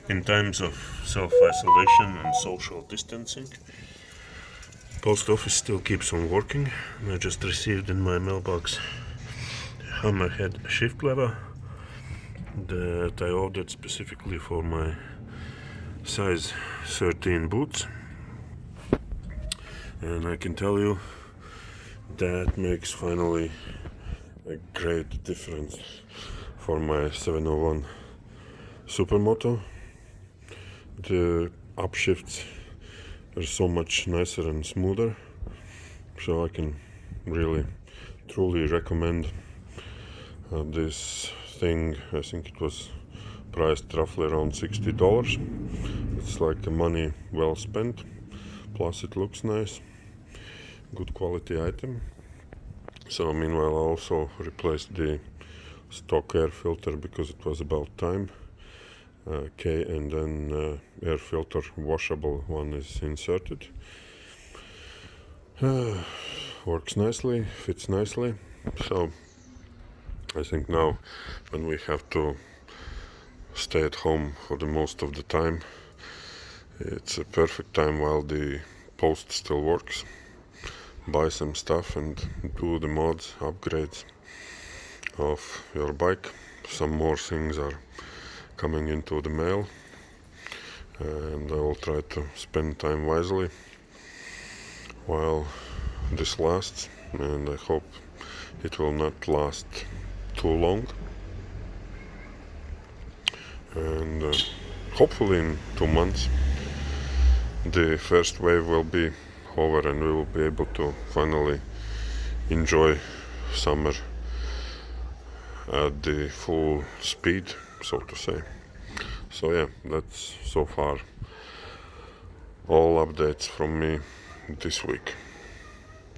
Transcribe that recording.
In times of self-isolation and social distancing, post office still keeps on working. I just received in my mailbox Hammerhead shift lever that I ordered specifically for my size 13 boots, and I can tell you that makes finally a great difference for my 701 Supermoto. The upshifts are so much nicer and smoother, so I can really truly recommend this thing. I think it was priced roughly around $60. It's like a money well spent, plus it looks nice, good quality item. So meanwhile I also replaced the stock air filter because it was about time. And then air filter washable one is inserted. Works nicely, fits nicely. So I think now when we have to stay at home for the most of the time, it's a perfect time while the post still works. Buy some stuff and do the mods, upgrades of your bike. Some more things are coming into the mail, and I will try to spend time wisely while this lasts, and I hope it will not last too long, and hopefully in 2 months the first wave will be over and we will be able to finally enjoy summer at the full speed, so to say. So yeah, that's so far all updates from me this week.